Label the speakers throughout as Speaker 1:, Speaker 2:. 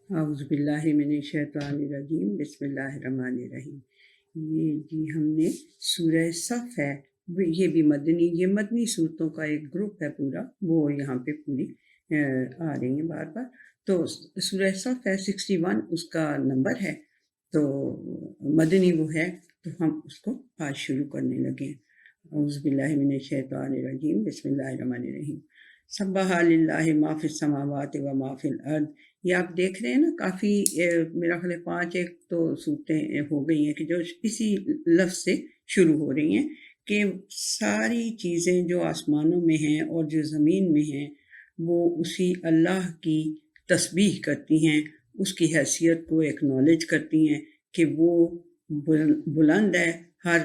Speaker 1: اعوذ باللہ من الشیطان الرجیم، بسم اللہ الرحمن الرحیم۔ یہ جی ہم نے سورہ صف ہے، یہ بھی یہ مدنی صورتوں کا ایک گروپ ہے پورا، وہ یہاں پہ پوری آ رہی ہیں بار بار۔ تو سورہ صف ہے 61 اس کا نمبر ہے، تو مدنی وہ ہے، تو ہم اس کو آج شروع کرنے لگے ہیں۔ اعوذ باللہ من الشیطان الرجیم، بسم اللہ الرحمن الرحیم۔ سبح للہ ما فی السماوات و ما فی الارض۔ یہ آپ دیکھ رہے ہیں نا، کافی میرا خیال ہے 5 ایک تو صورتیں ہو گئی ہیں کہ جو اسی لفظ سے شروع ہو رہی ہیں کہ ساری چیزیں جو آسمانوں میں ہیں اور جو زمین میں ہیں وہ اسی اللہ کی تسبیح کرتی ہیں، اس کی حیثیت کو ایکنالج کرتی ہیں کہ وہ بلند ہے ہر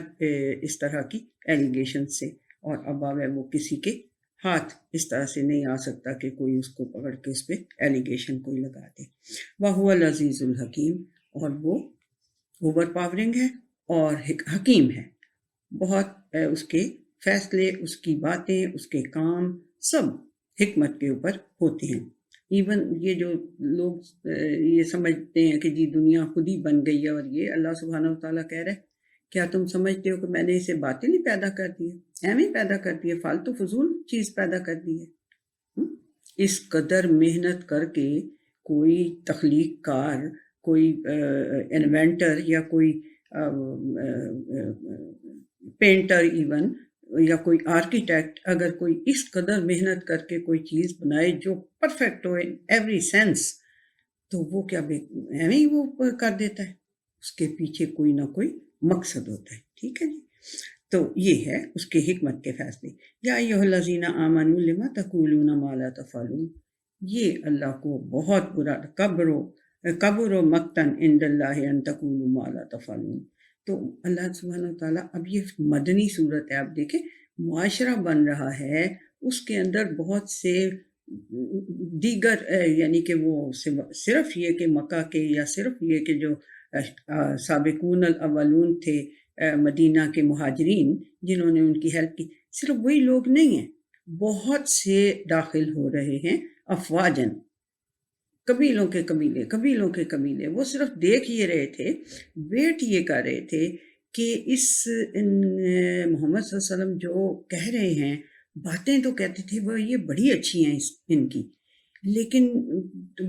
Speaker 1: اس طرح کی ایلیگیشن سے، اور اباب ہے وہ کسی کے ہاتھ اس طرح سے نہیں آ سکتا کہ کوئی اس کو پکڑ کے اس پہ ایلیگیشن کوئی لگا دے۔ وَهُوَ الْعَزِيزُ الْحَكِيمُ، اور وہ اوور پاورنگ ہے اور حکیم ہے، بہت اس کے فیصلے، اس کی باتیں، اس کے کام سب حکمت کے اوپر ہوتے ہیں۔ ایون یہ جو لوگ یہ سمجھتے ہیں کہ جی دنیا خود ہی بن گئی ہے، اور یہ اللہ سبحانہ و تعالیٰ کہہ رہے ہیں کیا تم سمجھتے ہو کہ میں نے اسے باطل ہی پیدا کر دی ہے، ایم ہی پیدا کر دی ہے، فالتو فضول چیز پیدا کر دی ہے۔ اس قدر محنت کر کے کوئی تخلیق کار، کوئی انوینٹر یا کوئی پینٹر ایون، یا کوئی آرکیٹیکٹ، اگر کوئی اس قدر محنت کر کے کوئی چیز بنائے جو perfect who in every sense, تو وہ کیا ایویں ہی وہ کر دیتا ہے، اس کے پیچھے کوئی نہ کوئی مقصد ہوتا ہے۔ ٹھیک ہے جی، تو یہ ہے اس کے حکمت کے فیصلے۔ یا ایھا الذین آمنوا لما تقولون ما لا تفعلون، یہ اللہ کو بہت برا کبر مقتا عند اللہ ان تقولوا ما لا تفعلون۔ تو اللہ سبحانہ تعالیٰ، اب یہ مدنی صورت ہے، آپ دیکھیں معاشرہ بن رہا ہے، اس کے اندر بہت سے دیگر یعنی کہ وہ صرف یہ کہ مکہ کے، یا صرف یہ کہ جو سابقون الاولون تھے مدینہ کے مہاجرین جنہوں نے ان کی ہیلپ کی، صرف وہی لوگ نہیں ہیں، بہت سے داخل ہو رہے ہیں افواجن، قبیلوں کے قبیلے، وہ صرف دیکھ یہ رہے تھے، ویٹ یہ کر رہے تھے کہ اس محمد صلی اللہ علیہ وسلم جو کہہ رہے ہیں باتیں، تو کہتے تھے وہ یہ بڑی اچھی ہیں ان کی، لیکن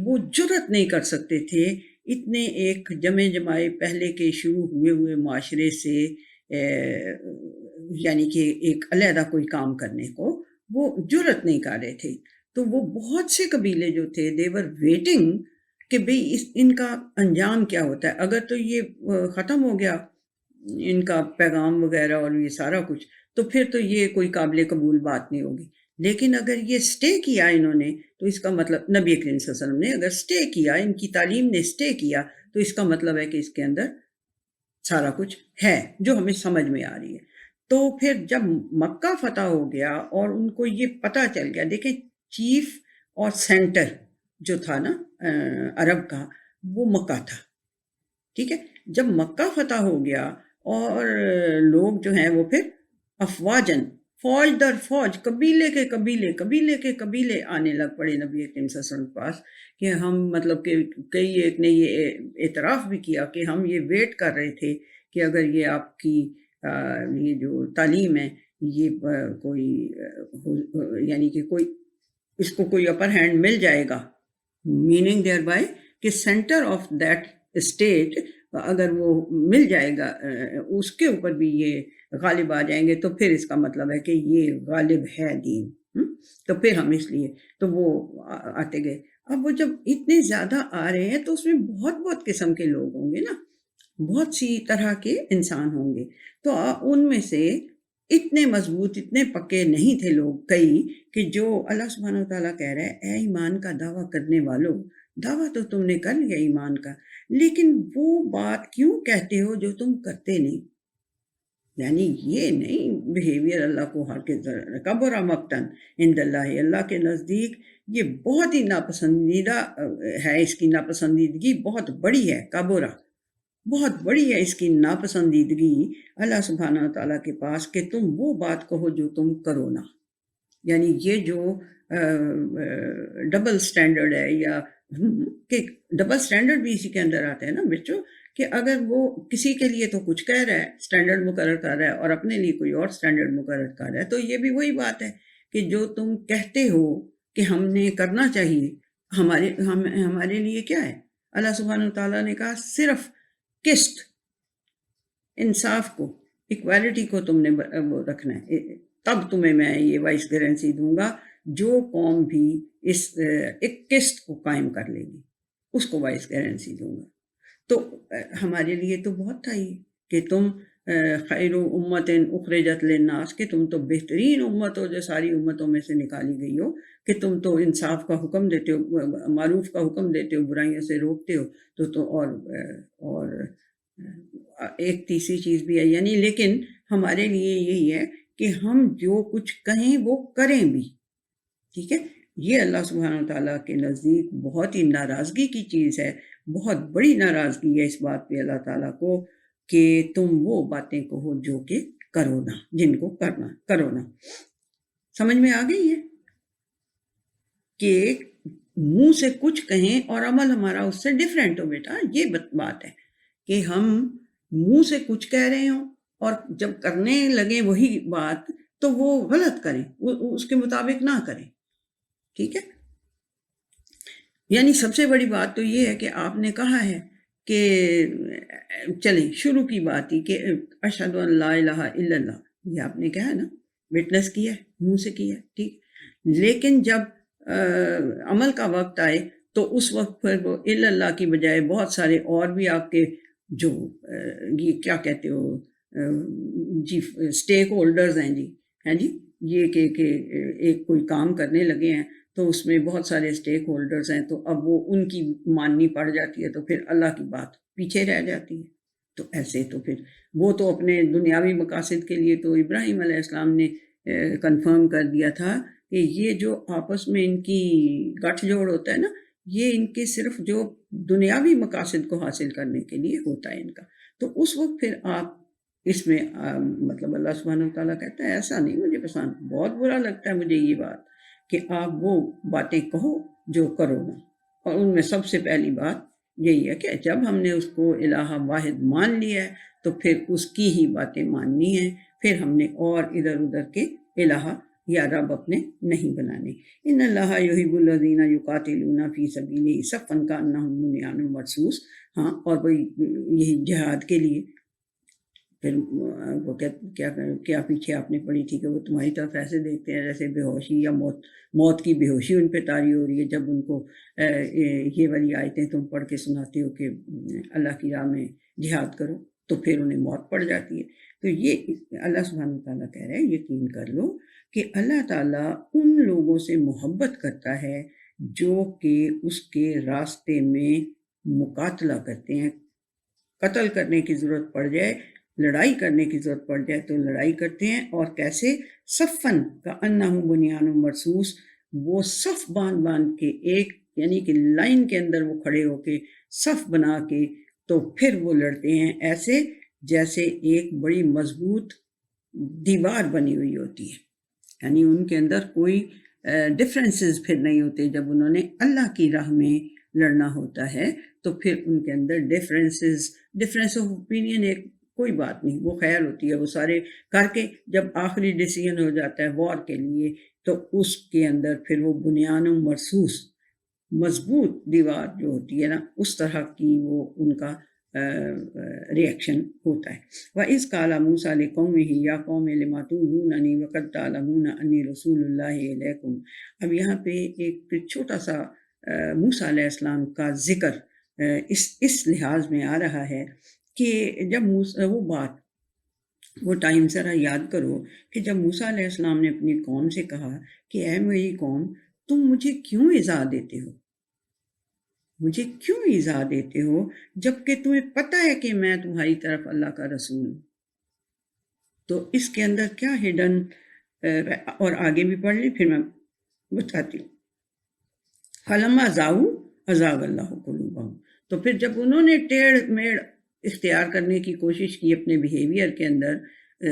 Speaker 1: وہ جرأت نہیں کر سکتے تھے اتنے ایک جمائے پہلے کے شروع ہوئے معاشرے سے یعنی کہ ایک علیحدہ کوئی کام کرنے کو وہ جرأت نہیں کر رہے تھے۔ تو وہ بہت سے قبیلے جو تھے they were waiting کہ بھئی ان کا انجام کیا ہوتا ہے، اگر تو یہ ختم ہو گیا ان کا پیغام وغیرہ اور یہ سارا کچھ، تو پھر تو یہ کوئی قابل قبول بات نہیں ہوگی، لیکن اگر یہ سٹے کیا انہوں نے، تو اس کا مطلب نبی کریم صلی اللہ علیہ وسلم نے اگر سٹے کیا، ان کی تعلیم نے سٹے کیا، تو اس کا مطلب ہے کہ اس کے اندر سارا کچھ ہے جو ہمیں سمجھ میں آ رہی ہے۔ تو پھر جب مکہ فتح ہو گیا اور ان کو یہ پتہ چل گیا، دیکھیں چیف اور سینٹر جو تھا نا عرب کا، وہ مکہ تھا، ٹھیک ہے۔ جب مکہ فتح ہو گیا اور لوگ جو ہیں وہ پھر افواجن، فوج در فوج، قبیلے کے قبیلے آنے لگ پڑے نبی کریم صلی اللہ علیہ وسلم کے پاس، کہ ہم مطلب کہ کئی ایک نے یہ اعتراف بھی کیا کہ ہم یہ ویٹ کر رہے تھے کہ اگر یہ آپ کی یہ جو تعلیم ہے یہ کوئی یعنی کہ کوئی اس کو کوئی اپر ہینڈ مل جائے گا، میننگ دیئر بائی کہ سینٹر آف دیٹ اسٹیٹ اگر وہ مل جائے گا، اس کے اوپر بھی یہ غالب آ جائیں گے، تو پھر اس کا مطلب ہے کہ یہ غالب ہے دین، تو پھر ہم اس لیے تو وہ آتے گئے۔ اب وہ جب اتنے زیادہ آ رہے ہیں تو اس میں بہت قسم کے لوگ ہوں گے نا، بہت سی طرح کے انسان ہوں گے، تو ان میں سے اتنے مضبوط، اتنے پکے نہیں تھے لوگ کئی، کہ جو اللہ سبحانہ و تعالیٰ کہہ رہے ہیں اے ایمان کا دعویٰ کرنے والوں، دعویٰ تو تم نے کر لیا ایمان کا، لیکن وہ بات کیوں کہتے ہو جو تم کرتے نہیں؟ یعنی یہ نہیں بیہیویئر اللہ کو کبر مقتن عند اللہ، اللہ کے نزدیک یہ بہت ہی ناپسندیدہ ہے، اس کی ناپسندیدگی بہت بڑی ہے، کبرہ بہت بڑی ہے اس کی ناپسندیدگی اللہ سبحانہ وتعالیٰ کے پاس، کہ تم وہ بات کہو جو تم کرو نہ۔ یعنی یہ جو ڈبل سٹینڈرڈ ہے یا کہ ڈبل سٹینڈرڈ بھی اسی کے اندر آتے ہیں نا بچوں، کہ اگر وہ کسی کے لیے تو کچھ کہہ رہا ہے، سٹینڈرڈ مقرر کر رہا ہے، اور اپنے لیے کوئی اور سٹینڈرڈ مقرر کر رہا ہے، تو یہ بھی وہی بات ہے کہ جو تم کہتے ہو کہ ہم نے کرنا چاہیے، ہمارے لیے کیا ہے؟ اللہ سبحانہ وتعالیٰ نے کہا صرف قسط، انصاف کو، ایکویلٹی کو تم نے وہ رکھنا ہے، تب تمہیں میں یہ وائس گارنسی دوں گا۔ جو قوم بھی اس ایک قسط کو قائم کر لے گی اس کو وائس گارنسی دوں گا۔ تو ہمارے لیے تو بہت تھا یہ کہ تم خیر امت اخرجت للناس، کہ تم تو بہترین امت ہو جو ساری امتوں میں سے نکالی گئی ہو، کہ تم تو انصاف کا حکم دیتے ہو، معروف کا حکم دیتے ہو، برائیوں سے روکتے ہو، تو اور ایک تیسری چیز بھی ہے، یعنی لیکن ہمارے لیے یہی ہے کہ ہم جو کچھ کہیں وہ کریں بھی، ٹھیک ہے؟ یہ اللہ سبحانہ وتعالیٰ کے نزدیک بہت ہی ناراضگی کی چیز ہے، بہت بڑی ناراضگی ہے اس بات پہ اللہ تعالیٰ کو کہ تم وہ باتیں کہو جو کہ کرو نہ، جن کو کرنا کرو نہ۔ سمجھ میں آ گئی ہے کہ منہ سے کچھ کہیں اور عمل ہمارا اس سے ڈیفرنٹ ہو، بیٹا یہ بات ہے کہ ہم منہ سے کچھ کہہ رہے ہوں اور جب کرنے لگے وہی بات تو وہ غلط کریں، اس کے مطابق نہ کریں، ٹھیک ہے؟ یعنی سب سے بڑی بات تو یہ ہے کہ آپ نے کہا ہے کہ چلیں شروع کی بات ہی کہ اشہد ان لا الہ الا اللہ، یہ آپ نے کہا ہے نا، وٹنس کیا ہے، منہ سے کیا ہے، ٹھیک، لیکن جب عمل کا وقت آئے تو اس وقت پھر وہ الا اللہ کی بجائے بہت سارے اور بھی آپ کے جو یہ کیا کہتے ہو جی اسٹیک ہولڈرز ہیں جی، ہیں جی، یہ کہ ایک کوئی کام کرنے لگے ہیں تو اس میں بہت سارے اسٹیک ہولڈرز ہیں، تو اب وہ ان کی ماننی پڑ جاتی ہے تو پھر اللہ کی بات پیچھے رہ جاتی ہے۔ تو ایسے تو پھر وہ تو اپنے دنیاوی مقاصد کے لیے تو ابراہیم علیہ السلام نے کنفرم کر دیا تھا کہ یہ جو آپس میں ان کی گٹھ جوڑ ہوتا ہے نا، یہ ان کے صرف جو دنیاوی مقاصد کو حاصل کرنے کے لیے ہوتا ہے ان کا۔ تو اس وقت پھر آپ اس میں مطلب اللہ سبحانہ وتعالیٰ کہتا ہے ایسا نہیں مجھے پسند، بہت برا لگتا ہے مجھے یہ بات کہ آپ وہ باتیں کہو جو کرو نہ۔ اور ان میں سب سے پہلی بات یہی ہے کہ جب ہم نے اس کو الہ واحد مان لیا ہے تو پھر اس کی ہی باتیں ماننی ہیں، پھر ہم نے اور ادھر ادھر کے الہ یا رب اپنے نہیں بنانے۔ ان اللہ یحب الذین یقاتلون فی سبیلہ صفا کانہم بنیان مرصوص۔ ہاں، اور وہی یہی جہاد کے لیے پھر وہ کیا پیچھے آپ نے پڑھی تھی کہ وہ تمہاری طرف ایسے دیکھتے ہیں جیسے بے ہوشی یا موت کی بے ہوشی ان پہ طاری ہو رہی ہے، جب ان کو یہ والی آیتیں تم پڑھ کے سناتے ہو کہ اللہ کی راہ میں جہاد کرو تو پھر انہیں موت پڑ جاتی ہے۔ تو یہ اللہ سبحانہ وتعالیٰ کہہ رہے ہیں یقین کر لو کہ اللہ تعالیٰ ان لوگوں سے محبت کرتا ہے جو کہ اس کے راستے میں مقاتلہ کرتے ہیں، قتل کرنے کی ضرورت پڑ جائے، لڑائی کرنے کی ضرورت پڑ جائے تو لڑائی کرتے ہیں، اور کیسے صفن کا انہم بنیان مرصوص، وہ صف باندھ کے ایک یعنی کہ لائن کے اندر وہ کھڑے ہو کے صف بنا کے تو پھر وہ لڑتے ہیں ایسے جیسے ایک بڑی مضبوط دیوار بنی ہوئی ہوتی ہے، یعنی ان کے اندر کوئی ڈفرینسز پھر نہیں ہوتے۔ جب انہوں نے اللہ کی راہ میں لڑنا ہوتا ہے تو پھر ان کے اندر ڈفرینس آف اوپینین ایک کوئی بات نہیں، وہ خیر ہوتی ہے، وہ سارے کر کے جب آخری ڈیسیجن ہو جاتا ہے وار کے لیے تو اس کے اندر پھر وہ بنیان مرصوص مضبوط دیوار جو ہوتی ہے نا، اس طرح کی وہ ان کا ریئیکشن ہوتا ہے۔ وَإِذْ قَالَ مُوسَىٰ لِقَوْمِهِ يَا قَوْمِ لِمَ تُؤْذُونَنِي وَقَدْ تَعْلَمُونَ أَنِّي رَسُولُ اللَّهِ إِلَيْكُمْ۔ اب یہاں پہ ایک چھوٹا سا موسیٰ علیہ السلام کا ذکر اس لحاظ میں آ رہا ہے کہ جب وہ بات وہ ٹائم ذرا یاد کرو کہ جب موسیٰ علیہ السلام نے اپنی قوم سے کہا کہ اے میری قوم تم مجھے کیوں ایذا دیتے ہو، مجھے کیوں ایذا دیتے ہو جبکہ تمہیں پتہ ہے کہ میں تمہاری طرف اللہ کا رسول ہوں۔ تو اس کے اندر کیا ہڈن، اور آگے بھی پڑھ لی پھر میں بتاتی ہوں۔ فلما زاغوا ازاغ اللہ قلوبہم، تو پھر جب انہوں نے ٹیڑھ میڑ اختیار کرنے کی کوشش کی اپنے بیہیویئر کے اندر،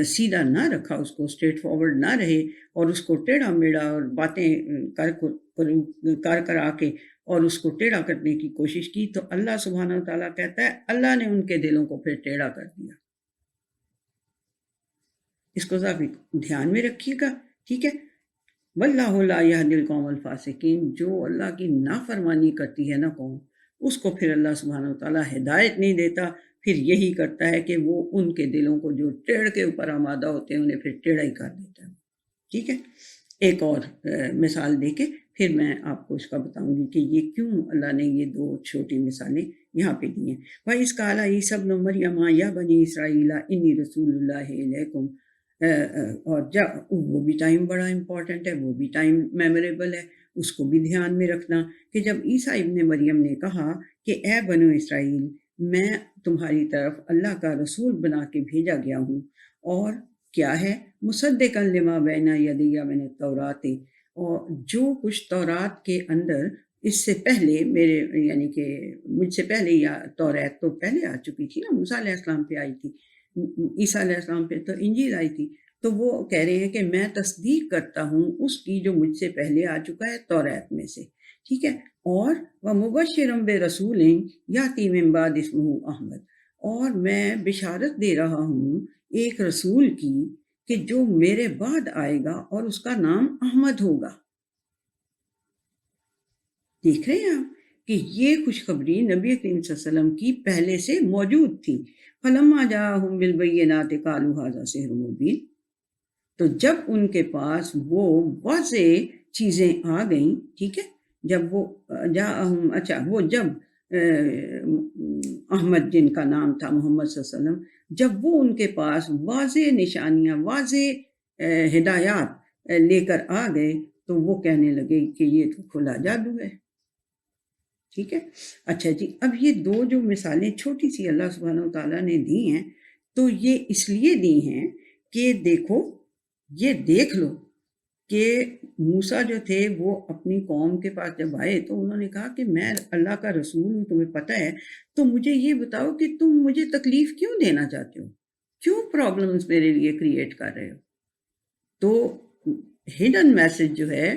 Speaker 1: سیدھا نہ رکھا، اس کو اسٹریٹ فارورڈ نہ رہے اور اس کو ٹیڑھا میڑھا اور باتیں کر کر آ کے اور اس کو ٹیڑھا کرنے کی کوشش کی، تو اللہ سبحانہ و تعالیٰ کہتا ہے اللہ نے ان کے دلوں کو پھر ٹیڑھا کر دیا۔ اس کو ذرا دھیان میں رکھیے گا، ٹھیک ہے۔ واللہ لا یہدی القوم الفاسقین، جو اللہ کی نافرمانی کرتی ہے نا قوم، اس کو پھر اللہ سبحانہ و تعالیٰ ہدایت نہیں دیتا، پھر یہی کرتا ہے کہ وہ ان کے دلوں کو جو ٹیڑھ کے اوپر آمادہ ہوتے ہیں انہیں پھر ٹیڑھا ہی کر دیتا ہے، ٹھیک ہے۔ ایک اور مثال دے کے پھر میں آپ کو اس کا بتاؤں گی کہ یہ کیوں اللہ نے یہ دو چھوٹی مثالیں یہاں پہ دی ہیں۔ وَإِذْ قَالَ عِيسَى ابْنُ مَرْيَمَ يَا بَنِي إِسْرَائِيلَ إِنِّي رَسُولُ اللَّهِ إِلَيْكُمْ، اور وہ بھی ٹائم بڑا امپورٹنٹ ہے، وہ بھی ٹائم میموریبل ہے، اس کو بھی دھیان میں رکھنا کہ جب عیسیٰ ابن مریم نے کہا کہ اے بنو اسرائیل، میں تمہاری طرف اللہ کا رسول بنا کے بھیجا گیا ہوں، اور کیا ہے، مصدقا لما بین یدی من التوراۃ، اور جو کچھ تورات کے اندر اس سے پہلے میرے یعنی کہ مجھ سے پہلے، یا توریت تو پہلے آ چکی تھی نا، موسیٰ علیہ السلام پہ آئی تھی، عیسیٰ علیہ السلام پہ تو انجیل آئی تھی، تو وہ کہہ رہے ہیں کہ میں تصدیق کرتا ہوں اس کی جو مجھ سے پہلے آ چکا ہے توریت میں سے، ٹھیک ہے۔ اور وَمُبَشِّرًا بِرَسُولٍ یَأْتِی مِن بَعْدِہ اسْمُهُ احمد، اور میں بشارت دے رہا ہوں ایک رسول کی کہ جو میرے بعد آئے گا اور اس کا نام احمد ہوگا۔ دیکھ رہے ہیں آپ کہ یہ خوشخبری نبی کریم صلی اللہ علیہ وسلم کی پہلے سے موجود تھی۔ فَلَمَّا جَاءَهُم بِالْبَيِّنَاتِ قَالُوا هَٰذَا سِحْرٌ مُّبِينٌ، تو جب ان کے پاس وہ واضح چیزیں آ گئیں، ٹھیک ہے، جب وہ وہ جب احمد جن کا نام تھا محمد صلی اللہ علیہ وسلم، جب وہ ان کے پاس واضح نشانیاں، واضح ہدایات لے کر آ گئے، تو وہ کہنے لگے کہ یہ تو کھلا جادو ہے، ٹھیک ہے۔ اچھا جی، اب یہ دو جو مثالیں چھوٹی سی اللہ سبحانہ و تعالیٰ نے دی ہیں، تو یہ اس لیے دی ہیں کہ دیکھو، یہ دیکھ لو کہ موسیٰ جو تھے وہ اپنی قوم کے پاس جب آئے تو انہوں نے کہا کہ میں اللہ کا رسول ہوں، تمہیں پتہ ہے، تو مجھے یہ بتاؤ کہ تم مجھے تکلیف کیوں دینا چاہتے ہو، کیوں پرابلمز میرے لیے کریٹ کر رہے ہو۔ تو ہڈن میسج جو ہے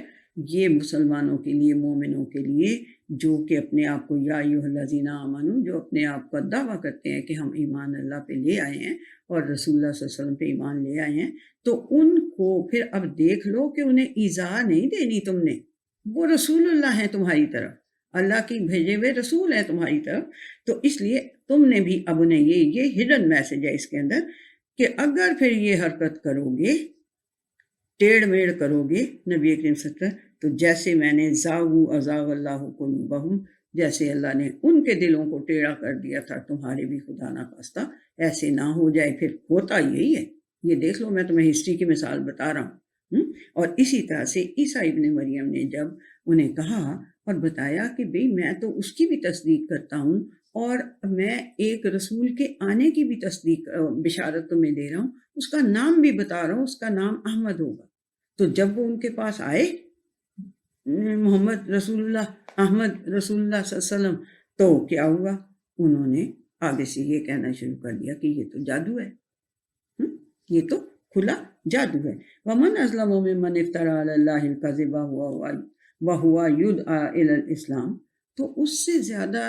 Speaker 1: یہ مسلمانوں کے لیے، مومنوں کے لیے، جو کہ اپنے آپ کو یا ایھا الذین آمنو، جو اپنے آپ کا دعویٰ کرتے ہیں کہ ہم ایمان اللہ پہ لے آئے ہیں اور رسول اللہ صلی اللہ علیہ وسلم پہ ایمان لے آئے ہیں، تو ان کو پھر اب دیکھ لو کہ انہیں ایذا نہیں دینی تم نے، وہ رسول اللہ ہیں تمہاری طرف، اللہ کی بھیجے ہوئے رسول ہیں تمہاری طرف، تو اس لیے تم نے بھی اب انہیں یہ ہڈن میسج ہے اس کے اندر کہ اگر پھر یہ حرکت کرو گے، ٹیڑھ میڑ کرو گے نبی کریم صلی اللہ علیہ وسلم، تو جیسے میں نے ازاغ اللہ قلوبہم، جیسے اللہ نے ان کے دلوں کو ٹیڑھا کر دیا تھا، تمہارے بھی خدا نہ خواستہ ایسے نہ ہو جائے۔ پھر ہوتا یہی ہے، یہ دیکھ لو، میں تمہیں ہسٹری کی مثال بتا رہا ہوں۔ اور اسی طرح سے عیسیٰ ابن مریم نے جب انہیں کہا اور بتایا کہ بھئی میں تو اس کی بھی تصدیق کرتا ہوں، اور میں ایک رسول کے آنے کی بھی تصدیق، بشارت تمہیں دے رہا ہوں، اس کا نام بھی بتا رہا ہوں، اس کا نام احمد ہوگا۔ تو جب وہ ان کے پاس آئے محمد رسول اللہ، احمد رسول اللہ صلی اللہ علیہ وسلم، تو کیا ہوا، انہوں نے آگے سے یہ کہنا شروع کر دیا کہ یہ تو جادو ہے، یہ تو کھلا جادو ہے۔ وَمَنْ أَظْلَمُ مِمَّنِ افْتَرَىٰ عَلَى اللَّهِ الْكَذِبَ وَهُوَ يُدْعَىٰ إِلَى الْإِسْلَامِ، تو اس سے زیادہ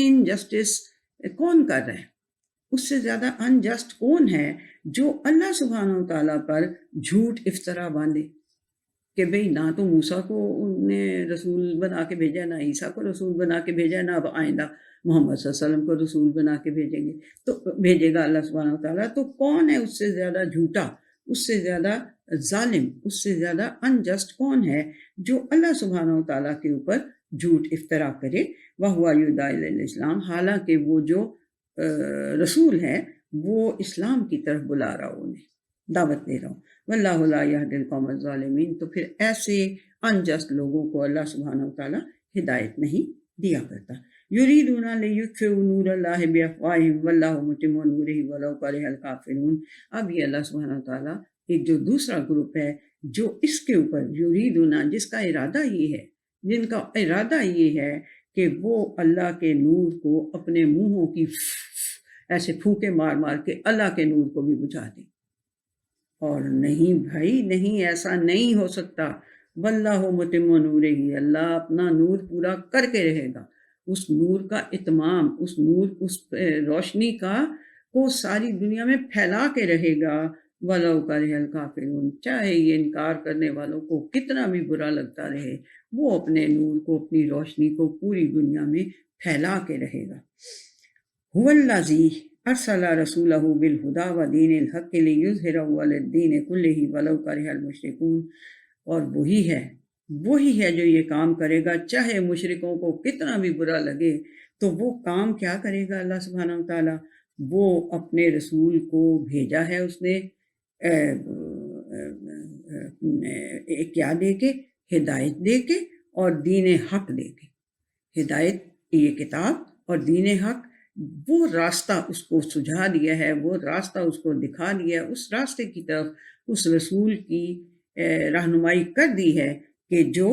Speaker 1: انجسٹس کون کر رہا ہے، اس سے زیادہ انجسٹ کون ہے جو اللہ سبحانہ و تعالیٰ پر جھوٹ افطرا باندھے کہ بھئی نہ تو موسیٰ کو نے رسول بنا کے بھیجا، نہ عیسیٰ کو رسول بنا کے بھیجا، نہ اب آئندہ محمد صلی اللہ علیہ وسلم کو رسول بنا کے بھیجیں گے، تو بھیجے گا اللہ سبحانہ و تعالیٰ، تو کون ہے اس سے زیادہ جھوٹا، اس سے زیادہ ظالم، اس سے زیادہ انجسٹ کون ہے جو اللہ سبحانہ و تعالیٰ کے اوپر جھوٹ افطرا کرے۔ وَهُوَ يُدْعَىٰ إِلَى الْإِسْلَامِ، حالانکہ وہ جو رسول ہے وہ اسلام کی طرف بلا رہا ہو، انہیں دعوت دے رہا ہوں۔ واللہ لا یہدی القوم الظالمین، تو پھر ایسے انجسٹ لوگوں کو اللہ سبحانہ و تعالیٰ ہدایت نہیں دیا کرتا۔ یریدون لیطفئوا نور اللہ بافواہہم واللہ متم نورہ ولو کرہ الکافرون۔ اب یہ اللہ سبحانہ و تعالیٰ ایک جو دوسرا گروپ ہے جو اس کے اوپر یریدون، جس کا ارادہ یہ ہے، جن کا ارادہ یہ ہے کہ وہ اللہ کے نور کو اپنے منہوں کی ایسے پھونکے مار مار کے اللہ کے نور کو بھی بجھا دیں، اور نہیں بھائی نہیں، ایسا نہیں ہو سکتا. واللہ متم نورہ، اللہ اپنا نور پورا کر کے رہے گا. اس نور کا اتمام، اس نور، اس روشنی کا کو ساری دنیا میں پھیلا کے رہے گا. وَلَوْ كَرِهَ الْكَافِرُونَ، چاہے یہ انکار کرنے والوں کو کتنا بھی برا لگتا رہے، وہ اپنے نور کو، اپنی روشنی کو پوری دنیا میں پھیلا کے رہے گا. هُوَ الَّذِي ارسل رسولہ بالہدی ودین الحق لیظہرہ علی الدین کلہ ولو کرہ المشرکون. اور وہی ہے جو یہ کام کرے گا، چاہے مشرکوں کو کتنا بھی برا لگے. تو وہ کام کیا کرے گا اللہ سبحانہ وتعالیٰ؟ وہ اپنے رسول کو بھیجا ہے اس نے کیا دے کے؟ ہدایت دے کے اور دین حق دے کے. ہدایت یہ کتاب اور دین حق، وہ راستہ اس کو سجھا دیا ہے، وہ راستہ اس کو دکھا دیا ہے. اس راستے کی طرف اس رسول کی رہنمائی کر دی ہے کہ جو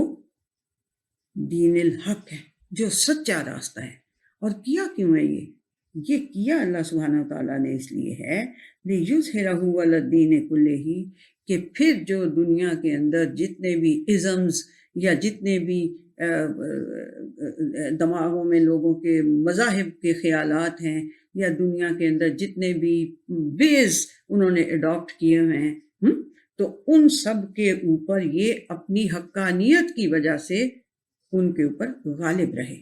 Speaker 1: دین الحق ہے، جو سچا راستہ ہے. اور کیا کیوں ہے یہ کیا اللہ سبحانہ تعالیٰ نے اس لیے ہے لیظہرہ علی الدین کلہ، کہ پھر جو دنیا کے اندر جتنے بھی ازمز یا جتنے بھی دماغوں میں لوگوں کے مذاہب کے خیالات ہیں، یا دنیا کے اندر جتنے بھی ویز انہوں نے اڈاپٹ کیے ہوئے ہیں، تو ان سب کے اوپر یہ اپنی حقانیت کی وجہ سے ان کے اوپر غالب رہے.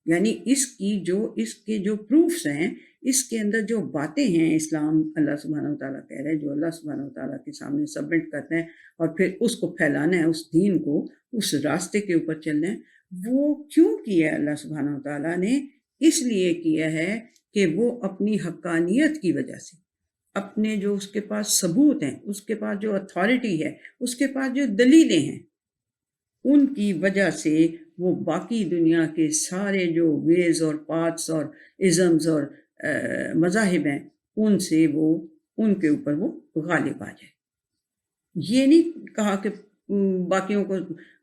Speaker 1: یعنی اس کے جو پروفس ہیں، اس کے اندر جو باتیں ہیں، اسلام اللہ سبحانہ وتعالیٰ کہہ رہے ہیں، جو اللہ سبحانہ وتعالیٰ کے سامنے سبمٹ کرتے ہیں اور پھر اس کو پھیلانا ہے، اس دین کو، اس راستے کے اوپر چلنا ہے. وہ کیوں کیا اللہ سبحانہ وتعالیٰ نے؟ اس لیے کیا ہے کہ وہ اپنی حقانیت کی وجہ سے، اپنے جو اس کے پاس ثبوت ہیں، اس کے پاس جو اتھارٹی ہے، اس کے پاس جو دلیلیں ہیں، ان کی وجہ سے وہ باقی دنیا کے سارے جو ویز اور پاتس اور ازمز اور مذاہب ہیں، ان کے اوپر وہ غالب آ جائے. یہ نہیں کہا کہ باقیوں کو،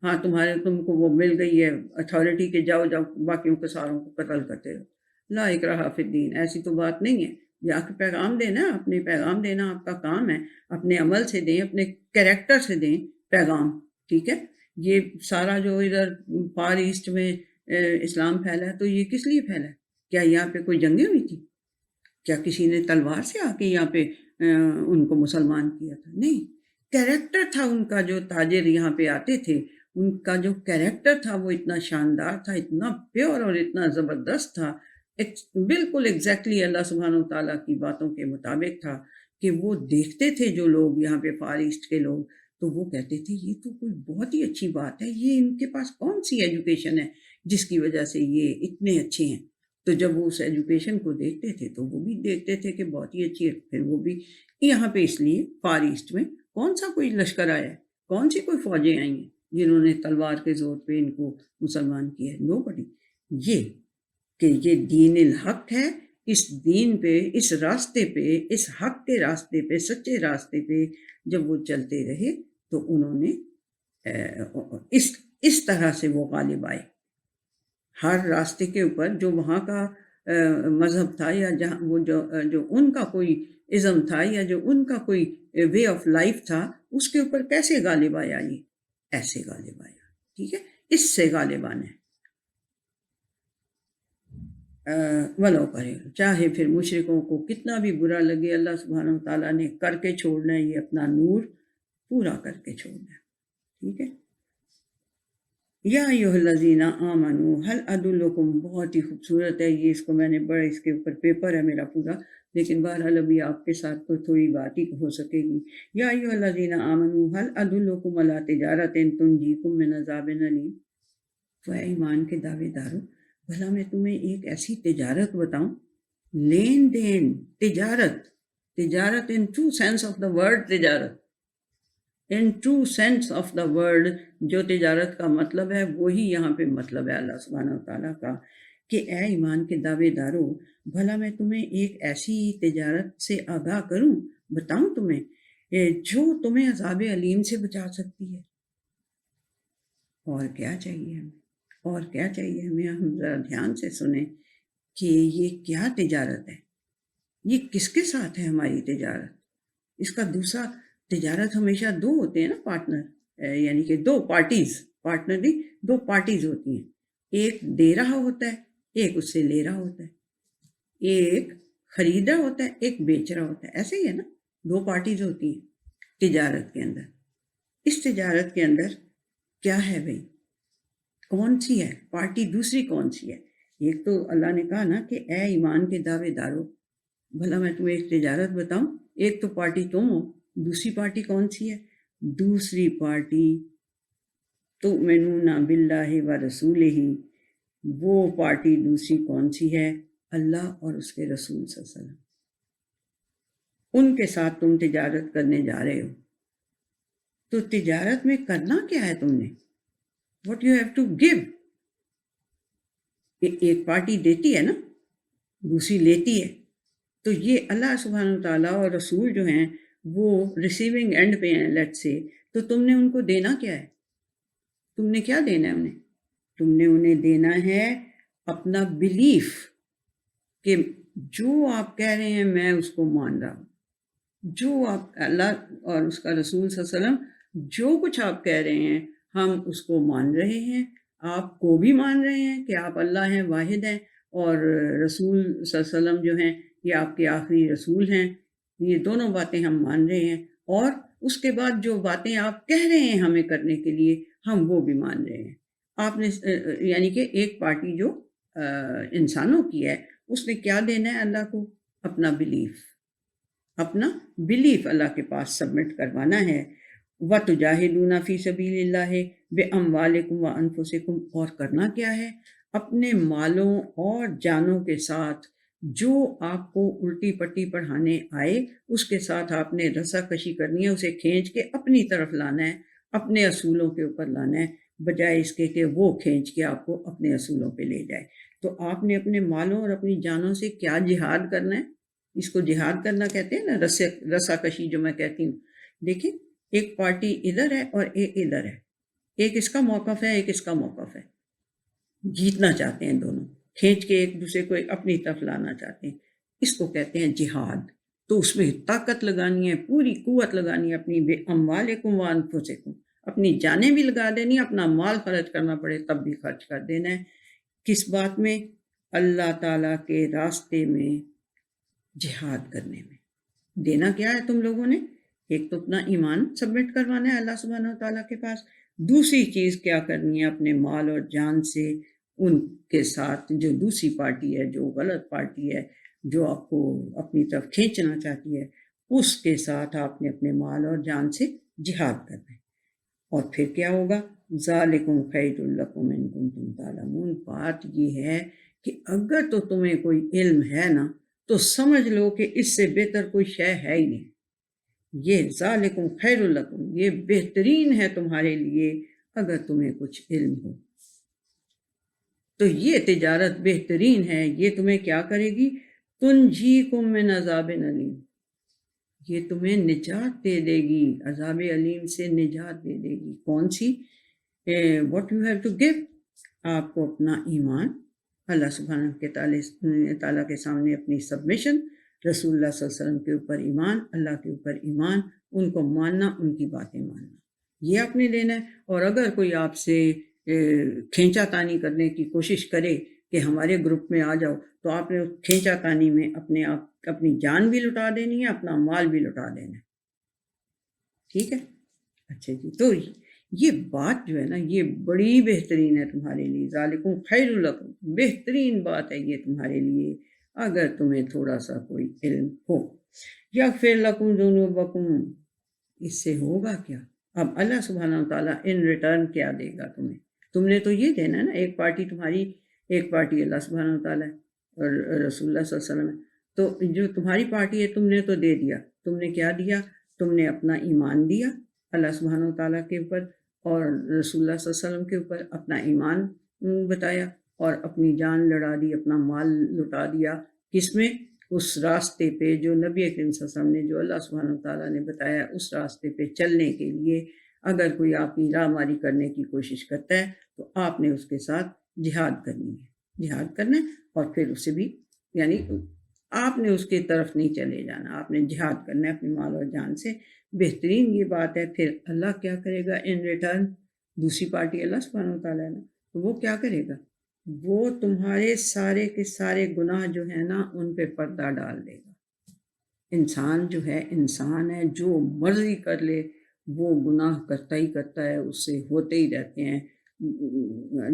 Speaker 1: ہاں تم کو وہ مل گئی ہے اتھارٹی کہ جاؤ باقیوں کے ساروں کو قتل کرتے رہو. لا اکراہ فی الدین، ایسی تو بات نہیں ہے. جا کے پیغام دینا، اپنے پیغام دینا آپ کا کام ہے. اپنے عمل سے دیں، اپنے کریکٹر سے دیں پیغام، ٹھیک ہے. یہ سارا جو ادھر فار ایسٹ میں اسلام پھیلا ہے، تو یہ کس لیے پھیلا ہے؟ کیا یہاں پہ کوئی جنگیں ہوئی تھی؟ کیا کسی نے تلوار سے آ کے یہاں پہ ان کو مسلمان کیا تھا؟ نہیں. کریکٹر تھا ان کا، جو تاجر یہاں پہ آتے تھے، ان کا جو کریکٹر تھا وہ اتنا شاندار تھا، اتنا پیور اور اتنا زبردست تھا، بالکل ایگزیکٹلی اللہ سبحانہ وتعالیٰ کی باتوں کے مطابق تھا کہ وہ دیکھتے تھے جو لوگ یہاں پہ فار ایسٹ کے لوگ، تو وہ کہتے تھے یہ تو کوئی بہت ہی اچھی بات ہے، یہ ان کے پاس کون سی ایجوکیشن ہے جس کی وجہ سے یہ اتنے اچھے ہیں. تو جب وہ اس ایجوکیشن کو دیکھتے تھے تو وہ بھی دیکھتے تھے کہ بہت ہی اچھی ہے. پھر وہ بھی یہاں پہ اس لیے فار ایسٹ میں کون سا کوئی لشکر آیا ہے، کون سی کوئی فوجیں آئی ہیں جنہوں نے تلوار کے زور پہ ان کو مسلمان کیا ہے؟ نو بڈی. یہ کہ یہ دین الحق ہے، اس دین پہ، اس راستے پہ، اس حق کے راستے پہ، سچے راستے پہ جب وہ چلتے رہے تو انہوں نے اس طرح سے وہ غالب آئے. ہر راستے کے اوپر جو وہاں کا مذہب تھا، یا جہاں وہ جو ان کا کوئی ازم تھا، یا جو ان کا کوئی وے آف لائف تھا، اس کے اوپر کیسے غالب آیا؟ یہ ایسے غالب آیا، ٹھیک ہے. اس سے غالب آنا ہے. ولو کرے، چاہے پھر مشرکوں کو کتنا بھی برا لگے، اللہ سبحانہ وتعالیٰ نے کر کے چھوڑنا ہے، یہ اپنا نور پورا کر کے چھوڑنا ہے، ٹھیک ہے. یا ایھا الذین آمنوا هل ادلکم، بہت ہی خوبصورت ہے یہ، اس کو میں نے بڑا، اس کے اوپر پیپر ہے میرا پورا، لیکن بہرحال ابھی آپ کے ساتھ تو تھوڑی بات ہی ہو سکے گی. یا ایھا الذین آمنوا هل ادلکم علی تجارۃ تنجیکم من عذاب الیم. تو اے ایمان کے دعوے دارو، بھلا میں تمہیں ایک ایسی تجارت بتاؤں، لین دین، تجارت in true sense of the word, تجارت in true sense of the word, جو تجارت کا مطلب ہے وہی یہاں پہ مطلب ہے اللہ سبحانہ وتعالیٰ کا، کہ اے ایمان کے دعوے دارو، بھلا میں تمہیں ایک ایسی تجارت سے آگاہ کروں، بتاؤں تمہیں، جو تمہیں عذاب علیم سے بچا سکتی ہے. اور کیا چاہیے ہمیں، اور کیا چاہیے ہمیں؟ ہم ذرا دھیان سے سنیں کہ یہ کیا تجارت ہے، یہ کس کے ساتھ ہے ہماری تجارت. اس کا دوسرا تجارت ہمیشہ دو ہوتے ہیں نا پارٹنر, یعنی کہ دو پارٹیز, پارٹنر نہیں, دو پارٹیز ہوتی ہیں. ایک دے رہا ہوتا ہے, ایک اس سے لے رہا ہوتا ہے. ایک خرید رہا ہوتا ہے, ایک بیچ رہا ہوتا ہے. ایسے ہی ہے نا, دو پارٹیز ہوتی ہیں تجارت کے اندر. اس تجارت کے اندر کیا ہے بھائی, کون سی ہے پارٹی, دوسری کون سی ہے؟ ایک تو اللہ نے کہا نا کہ اے ایمان کے دعوے دارو, بھلا میں تمہیں ایک تجارت بتاؤں, ایک تو پارٹی تم ہو, دوسری پارٹی کون سی ہے؟ دوسری پارٹی تؤمنون باللہ و رسولہ, وہ پارٹی دوسری کون سی ہے؟ اللہ اور اس کے رسول صلی اللہ علیہ وسلم. ان کے ساتھ تم تجارت کرنے جا رہے ہو, تو تجارت میں کرنا کیا ہے تم نے؟ What you have to give. ایک پارٹی دیتی ہے نا, دوسری لیتی ہے. تو یہ اللہ سبحانہ تعالیٰ اور رسول جو ہیں وہ ریسیونگ اینڈ پہ ہیں لیٹ سے, تو تم نے ان کو دینا کیا ہے؟ تم نے کیا دینا ہے انہیں؟ تم نے انہیں دینا ہے اپنا بلیف کہ جو آپ کہہ رہے ہیں میں اس کو مان رہا ہوں, جو آپ اللہ اور اس کا رسول صلی اللہ علیہ وسلم جو کچھ آپ کہہ رہے ہیں ہم اس کو مان رہے ہیں, آپ کو بھی مان رہے ہیں کہ آپ اللہ ہیں, واحد ہیں, اور رسول صلی اللہ علیہ وسلم جو ہیں یہ آپ کے آخری رسول ہیں. یہ دونوں باتیں ہم مان رہے ہیں, اور اس کے بعد جو باتیں آپ کہہ رہے ہیں ہمیں کرنے کے لیے ہم وہ بھی مان رہے ہیں. آپ نے یعنی کہ ایک پارٹی جو انسانوں کی ہے, اس نے کیا دینا ہے اللہ کو؟ اپنا بلیف, اپنا بلیف اللہ کے پاس سبمٹ کروانا ہے. وَتُجَاهِدُونَ فِي سَبِيلِ اللَّهِ بِأَمْوَالِكُمْ وَأَنفُسِكُمْ, اور کرنا کیا ہے؟ اپنے مالوں اور جانوں کے ساتھ جو آپ کو الٹی پٹی پڑھانے آئے اس کے ساتھ آپ نے رسا کشی کرنی ہے, اسے کھینچ کے اپنی طرف لانا ہے, اپنے اصولوں کے اوپر لانا ہے, بجائے اس کے کہ وہ کھینچ کے آپ کو اپنے اصولوں پہ لے جائے. تو آپ نے اپنے مالوں اور اپنی جانوں سے کیا جہاد کرنا ہے؟ اس کو جہاد کرنا کہتے ہیں نا, رسا کشی جو میں کہتی ہوں. دیکھیں, ایک پارٹی ادھر ہے اور ایک ادھر ہے, ایک اس کا موقف ہے, ایک اس کا موقف ہے, جیتنا چاہتے ہیں دونوں, کھینچ کے ایک دوسرے کو اپنی طرف لانا چاہتے ہیں. اس کو کہتے ہیں جہاد. تو اس میں طاقت لگانی ہے, پوری قوت لگانی ہے اپنی. بِأَمْوَالِكُمْ وَأَنفُسِكُمْ, اپنی جانیں بھی لگا دینی, اپنا مال خرچ کرنا پڑے تب بھی خرچ کر دینا ہے. کس بات میں؟ اللہ تعالیٰ کے راستے میں جہاد کرنے میں. دینا کیا ہے تم لوگوں نے؟ ایک تو اپنا ایمان سبمٹ کروانا ہے اللہ سبحانہ تعالیٰ کے پاس, دوسری چیز کیا کرنی ہے؟ اپنے مال اور جان سے ان کے ساتھ جو دوسری پارٹی ہے, جو غلط پارٹی ہے, جو آپ کو اپنی طرف کھینچنا چاہتی ہے, اس کے ساتھ آپ نے اپنے مال اور جان سے جہاد کرنا ہے. اور پھر کیا ہوگا؟ ذالکم خیر لکم ان کنتم تعلمون. بات یہ ہے کہ اگر تو تمہیں کوئی علم ہے نا تو سمجھ لو کہ اس سے بہتر کوئی شے ہے ہی نہیں. یہ ذالکم خیر لکم, یہ بہترین ہے تمہارے لیے اگر تمہیں کچھ علم ہو. تو یہ تجارت بہترین ہے, یہ تمہیں کیا کرے گی؟ تنجیکم من عذاب علیم, یہ تمہیں نجات دے دے گی, عذاب علیم سے نجات دے دے گی. کون سی؟ What you have to give. آپ کو اپنا ایمان, اللہ سبحانہ کے تعالیٰ کے سامنے اپنی سبمیشن, رسول اللہ صلی اللہ علیہ وسلم کے اوپر ایمان, اللہ کے اوپر ایمان, ان کو ماننا, ان کی باتیں ماننا, یہ آپ نے لینا ہے. اور اگر کوئی آپ سے کھینچا تانی کرنے کی کوشش کرے کہ ہمارے گروپ میں آ جاؤ, تو آپ نے کھینچا تانی میں اپنی جان بھی لٹا دینی ہے, اپنا مال بھی لٹا دینا ہے. ٹھیک ہے, اچھا جی. تو یہ بات جو ہے نا یہ بڑی بہترین ہے تمہارے لیے. ذالکم خیر لکم, بہترین بات ہے یہ تمہارے لیے اگر تمہیں تھوڑا سا کوئی علم ہو. یغفر لکم ذنوبکم, اس سے ہوگا کیا؟ اب اللہ سبحانہ وتعالیٰ ان ریٹرن کیا دے گا تمہیں؟ تم نے تو یہ دینا ہے نا, ایک پارٹی تمہاری, ایک پارٹی اللہ سبحانہ وتعالیٰ اور رسول اللہ صلی اللہ علیہ وسلم ہے. تو جو تمہاری پارٹی ہے تم نے تو دے دیا. تم نے کیا دیا؟ تم نے اپنا ایمان دیا اللہ سبحانہ وتعالیٰ کے اوپر اور رسول اللہ صلی اللہ علیہ وسلم کے اوپر, اپنا ایمان بتایا, اور اپنی جان لڑا دی, اپنا مال لٹا دیا. کس میں؟ اس راستے پہ جو نبی کریم صلی اللہ علیہ وسلم نے, جو اللہ سبحانہ وتعالیٰ نے بتایا, اس راستے پہ چلنے کے لیے اگر کوئی آپ کی راہ ماری کرنے کی کوشش کرتا ہے تو آپ نے اس کے ساتھ جہاد کرنی ہے, جہاد کرنا ہے. اور پھر اسے بھی یعنی آپ نے اس کی طرف نہیں چلے جانا، آپ نے جہاد کرنا ہے اپنی مال اور جان سے۔ بہترین یہ بات ہے۔ پھر اللہ کیا کرے گا ان ریٹرن؟ دوسری پارٹی اللہ سبحانہ و تعالیٰ نے، تو وہ کیا کرے گا؟ وہ تمہارے سارے کے سارے گناہ جو ہے نا ان پہ پردہ ڈال دے گا۔ انسان جو ہے، انسان ہے، جو مرضی کر لے وہ گناہ کرتا ہی کرتا ہے، اس سے ہوتے ہی رہتے ہیں،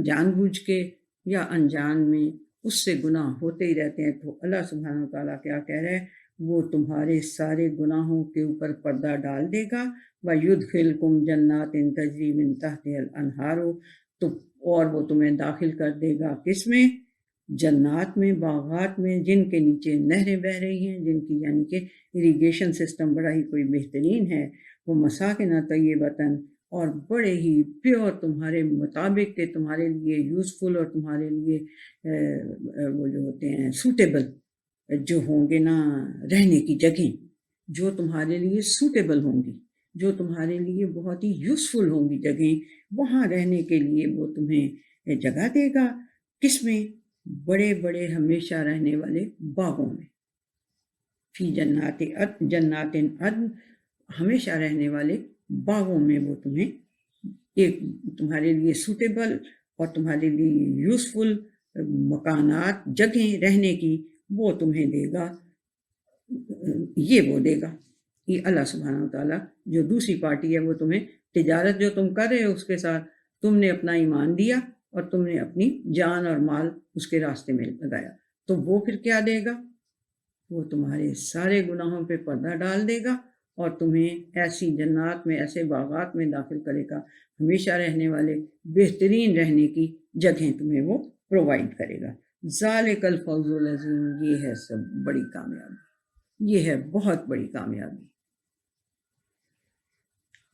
Speaker 1: جان بوجھ کے یا انجان میں اس سے گناہ ہوتے ہی رہتے ہیں۔ تو اللہ سبحانہ وتعالیٰ کیا کہہ رہے ہیں؟ وہ تمہارے سارے گناہوں کے اوپر پردہ ڈال دے گا۔ وَيُدْخِلْكُمْ جَنَّاتٍ تَجْرِي مِن تَحْتِهَا الْأَنْهَارُ، تو اور وہ تمہیں داخل کر دے گا کس میں؟ جنات میں، باغات میں، جن کے نیچے نہریں بہہ رہی ہیں، جن کی یعنی کہ اریگیشن سسٹم بڑا ہی کوئی بہترین ہے۔ وہ مساکن طیبۃ، اور بڑے ہی پیور تمہارے مطابق کہ تمہارے لیے یوزفل اور تمہارے لیے وہ جو ہوتے ہیں سوٹیبل جو ہوں گے نا رہنے کی جگہیں، جو تمہارے لیے سوٹیبل ہوں گی، جو تمہارے لیے بہت ہی یوزفل ہوں گی جگہیں، وہاں رہنے کے لیے وہ تمہیں جگہ دے گا۔ کس میں؟ بڑے بڑے ہمیشہ رہنے والے باغوں میں، فی جنات عدن، ہمیشہ رہنے والے باغوں میں وہ تمہیں ایک تمہارے لیے سوٹیبل اور تمہارے لیے یوزفل مکانات، جگہیں رہنے کی وہ تمہیں دے گا۔ یہ وہ دے گا، یہ اللہ سبحانہ وتعالیٰ۔ جو دوسری پارٹی ہے وہ تمہیں تجارت جو تم کر رہے ہو اس کے ساتھ تم نے اپنا ایمان دیا اور تم نے اپنی جان اور مال اس کے راستے میں لگایا، تو وہ پھر کیا دے گا؟ وہ تمہارے سارے گناہوں پہ پردہ ڈال دے گا اور تمہیں ایسی جنات میں، ایسے باغات میں داخل کرے گا، ہمیشہ رہنے والے بہترین رہنے کی جگہیں تمہیں وہ پرووائڈ کرے گا۔ ذالک الفوز العظیم، یہ ہے سب بڑی کامیابی، یہ ہے بہت بڑی کامیابی۔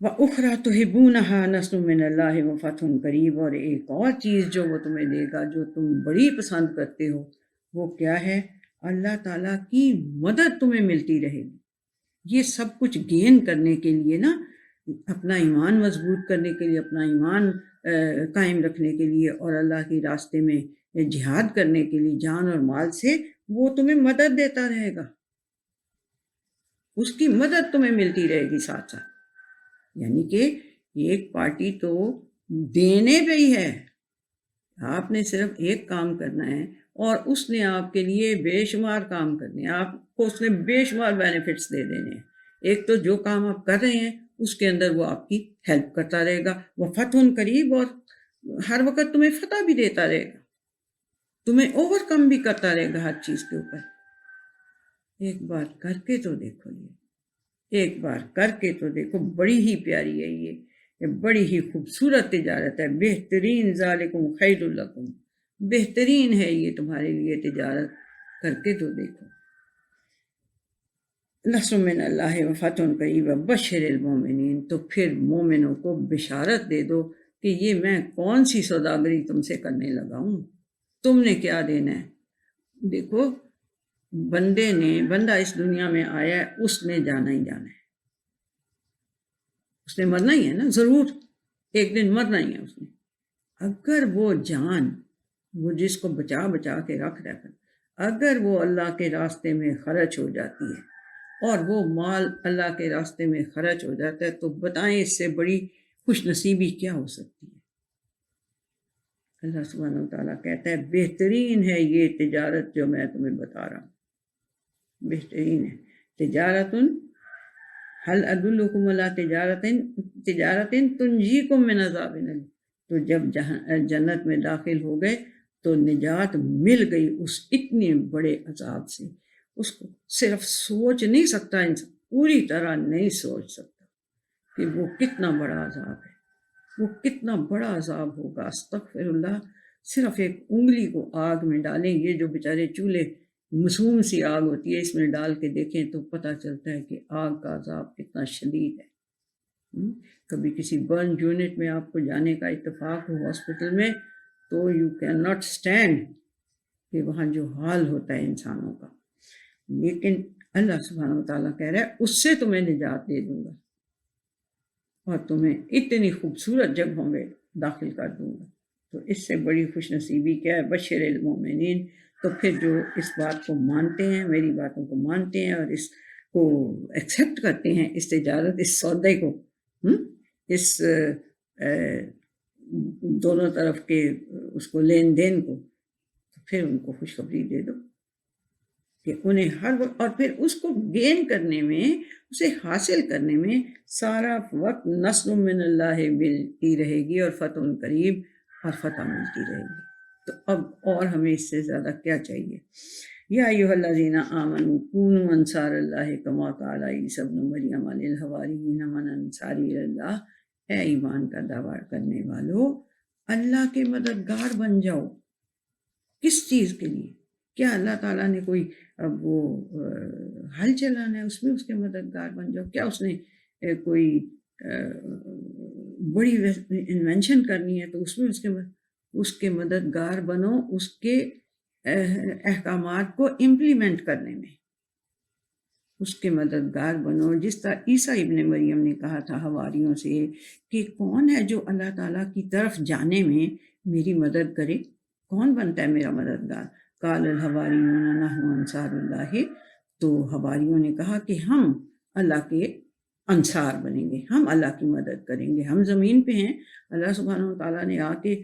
Speaker 1: وَأُخْرَى تُحِبُّونَهَا نَصْرٌ مِّنَ اللَّهِ وَفَتْحٌ قَرِیب، اور ایک اور چیز جو وہ تمہیں دے گا جو تم بڑی پسند کرتے ہو، وہ کیا ہے؟ اللہ تعالیٰ کی مدد تمہیں ملتی رہے گی۔ یہ سب کچھ گین کرنے کے لیے نا، اپنا ایمان مضبوط کرنے کے لیے، اپنا ایمان قائم رکھنے کے لیے اور اللہ کے راستے میں جہاد کرنے کے لیے جان اور مال سے، وہ تمہیں مدد دیتا رہے گا، اس کی مدد تمہیں ملتی رہے گی ساتھ ساتھ۔ یعنی کہ ایک پارٹی تو دینے پہ ہی ہے، آپ نے صرف ایک کام کرنا ہے اور اس نے آپ کے لیے بے شمار کام کرنے ہیں، آپ کو اس نے بے شمار بینیفٹس دے دینے ہیں۔ ایک تو جو کام آپ کر رہے ہیں اس کے اندر وہ آپ کی ہیلپ کرتا رہے گا، وہ فتح قریب، اور ہر وقت تمہیں فتح بھی دیتا رہے گا، تمہیں اوور کم بھی کرتا رہے گا ہر چیز کے اوپر۔ ایک بار کر کے تو دیکھو، ایک بار کر کے تو دیکھو، بڑی ہی پیاری ہے یہ بڑی ہی خوبصورت تجارت ہے، بہترین، ذالکم خیر لکم، بہترین ہے یہ تمہارے لیے تجارت، کر کے تو دیکھو۔ نصر من اللہ وفتح قریب وبشر المومنین، تو پھر مومنوں کو بشارت دے دو کہ یہ میں کون سی سوداگری تم سے کرنے لگا ہوں، تم نے کیا دینا ہے۔ دیکھو، بندہ اس دنیا میں آیا ہے، اس نے جانا ہی جانا ہے، اس نے مرنا ہی ہے نا، ضرور ایک دن مرنا ہی ہے اس نے۔ اگر وہ جان، وہ جس کو بچا بچا کے رکھ کر، اگر وہ اللہ کے راستے میں خرچ ہو جاتی ہے اور وہ مال اللہ کے راستے میں خرچ ہو جاتا ہے، تو بتائیں اس سے بڑی خوش نصیبی کیا ہو سکتی ہے۔ اللہ سبحانہ وتعالیٰ کہتا ہے بہترین ہے یہ تجارت جو میں تمہیں بتا رہا ہوں، بہترین ہے۔ تجارت حل ادلکم علی تجارت تنجیکم من عذاب الیم، تو جب جنت میں داخل ہو گئے تو نجات مل گئی اس اتنے بڑے عذاب سے، اس کو صرف سوچ نہیں سکتا انسان، پوری طرح نہیں سوچ سکتا کہ وہ کتنا بڑا عذاب ہے، وہ کتنا بڑا عذاب ہوگا۔ استغفر اللہ، صرف ایک انگلی کو آگ میں ڈالیں، یہ جو بیچارے چولہے معصوم سی آگ ہوتی ہے، اس میں ڈال کے دیکھیں تو پتہ چلتا ہے کہ آگ کا عذاب کتنا شدید ہے۔ کبھی کسی برن یونٹ میں آپ کو جانے کا اتفاق ہو ہاسپٹل میں، تو یو کین ناٹ اسٹینڈ کہ وہاں جو حال ہوتا ہے انسانوں کا، لیکن اللہ سبحانہ وتعالیٰ کہہ رہا ہے اس سے تمہیں نجات دے دوں گا اور تمہیں اتنی خوبصورت جگہوں میں داخل کر دوں گا۔ تو اس سے بڑی خوش نصیبی کیا ہے؟ بشر المومنین، تو پھر جو اس بات کو مانتے ہیں، میری باتوں کو مانتے ہیں اور اس کو ایکسیپٹ کرتے ہیں، اس تجارت، اس سودے کو، اس دونوں طرف کے اس کو لین دین کو، تو پھر ان کو خوشخبری دے دو کہ انہیں ہر وقت، اور پھر اس کو گین کرنے میں، اسے حاصل کرنے میں سارا وقت نصر من اللہ ملتی رہے گی اور فتح قریب، اور فتح ملتی رہے گی۔ تو اب اور ہمیں اس سے زیادہ کیا چاہیے؟ یا ایھا الذین آمنوا کونوا انصار اللہ کما قال عیسی ابن مریم للحواریین من انصاری اللہ، اے ایمان کا دعویٰ کرنے والو، اللہ کے مددگار بن جاؤ۔ کس چیز کے لیے؟ کیا اللہ تعالیٰ نے کوئی اب وہ حل چلانا ہے، اس میں اس کے مددگار بن جاؤ؟ کیا اس نے کوئی بڑی انوینشن کرنی ہے تو اس کے مددگار بنو، اس کے احکامات کو امپلیمنٹ کرنے میں اس کے مددگار بنو۔ جس طرح عیسیٰ ابن مریم نے کہا تھا حواریوں سے کہ کون ہے جو اللہ تعالیٰ کی طرف جانے میں میری مدد کرے؟ کون بنتا ہے میرا مددگار؟ قال الحواریون نحن انصار اللہ، تو حواریوں نے کہا کہ ہم اللہ کے انصار بنیں گے، ہم اللہ کی مدد کریں گے، ہم زمین پہ ہیں، اللہ سبحانہ و تعالیٰ نے آ کے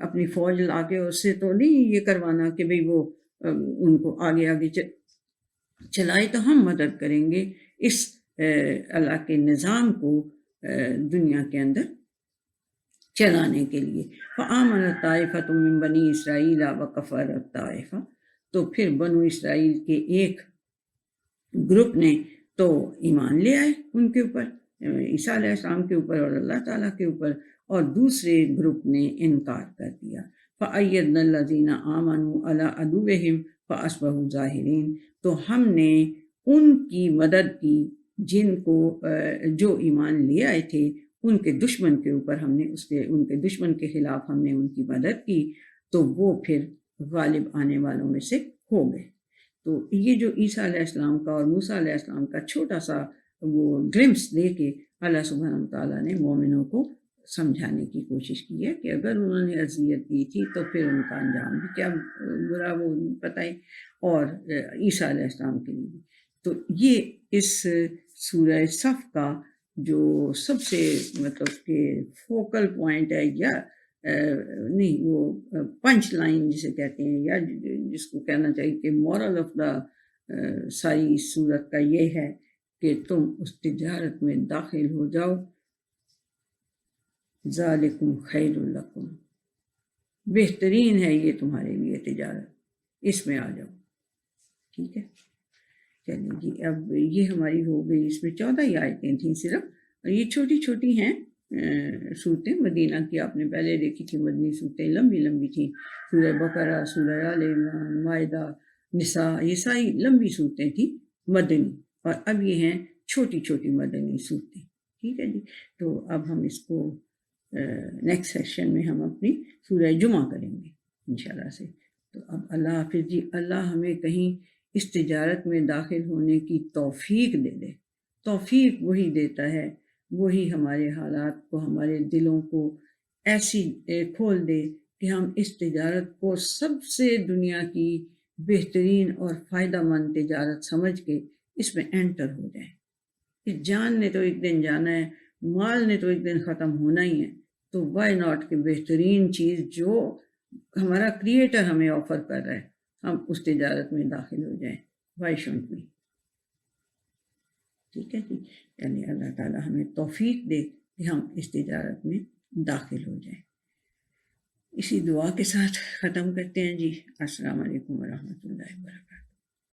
Speaker 1: اپنی فوج لا کے اس سے تو نہیں یہ کروانا کہ بھئی وہ ان کو آگے آگے چلائے، تو ہم مدد کریں گے اس اللہ کے نظام کو دنیا کے اندر چلانے کے لیے۔ فآمنت طائفۃ من بنی اسرائیل وکفرت طائفہ، تو پھر بنو اسرائیل کے ایک گروپ نے تو ایمان لے آئے ان کے اوپر، عیسیٰ علیہ السلام کے اوپر اور اللہ تعالیٰ کے اوپر، اور دوسرے گروپ نے انکار کر دیا۔ فأیدنا الذین آمنوا علی عدوہم فاصبحوا ظاہرین، تو ہم نے ان کی مدد کی جن کو جو ایمان لے آئے تھے، ان کے دشمن کے اوپر ہم نے ان کے دشمن کے خلاف ہم نے ان کی مدد کی، تو وہ پھر غالب آنے والوں میں سے ہو گئے۔ تو یہ جو عیسیٰ علیہ السلام کا اور موسیٰ علیہ السلام کا چھوٹا سا وہ گلمپس دے کے اللہ سبحانہ تعالیٰ نے مومنوں کو سمجھانے کی کوشش کی ہے کہ اگر انہوں نے اذیت دی تھی تو پھر ان کا انجام بھی کیا برا وہ پتہ ہے، اور عیسیٰ علیہ السلام کے لیے بھی۔ تو یہ اس سورہ صف کا جو سب سے مطلب کہ فوکل پوائنٹ ہے، یا نہیں وہ پنچ لائن جسے کہتے ہیں، یا جس کو کہنا چاہیے کہ مورل آف دا ساری سورت کا یہ ہے کہ تم اس تجارت میں داخل ہو جاؤ، ذالکم خیر لکم، بہترین ہے یہ تمہارے لیے تجارت، اس میں آ جاؤ۔ ٹھیک ہے، چلیے جی، اب یہ ہماری ہو گئی، اس میں 14 ہی آیتیں تھیں صرف، اور یہ چھوٹی چھوٹی ہیں صورتیں مدینہ کی، آپ نے پہلے دیکھی تھی مدنی صورتیں لمبی لمبی تھیں، سورہ بقرہ، سورہ آل عمران، مائدہ، نساء، یہ ساری لمبی صورتیں تھیں مدنی، اور اب یہ ہیں چھوٹی چھوٹی مدنی صورتیں۔ ٹھیک ہے جی، تو اب ہم اس کو نیکسٹ سیشن میں ہم اپنی سورہ جمعہ کریں گے انشاءاللہ سے۔ تو اب اللہ حافظ جی، اللہ ہمیں کہیں اس تجارت میں داخل ہونے کی توفیق دے دے۔ توفیق وہی دیتا ہے، وہی ہمارے حالات کو، ہمارے دلوں کو ایسی کھول دے کہ ہم اس تجارت کو سب سے دنیا کی بہترین اور فائدہ مند تجارت سمجھ کے اس میں انٹر ہو جائیں۔ کہ جان نے تو ایک دن جانا ہے، مال نے تو ایک دن ختم ہونا ہی ہے، تو وائی ناٹ کہ بہترین چیز جو ہمارا کریٹر ہمیں آفر کر رہا ہے، ہم اس تجارت میں داخل ہو جائیں، وائی شونٹ وی۔ ٹھیک ہے جی، یعنی اللہ تعالیٰ ہمیں توفیق دے کہ ہم اس تجارت میں داخل ہو جائیں۔ اسی دعا کے ساتھ ختم کرتے ہیں جی۔ السلام علیکم ورحمۃ اللہ وبرکاتہ۔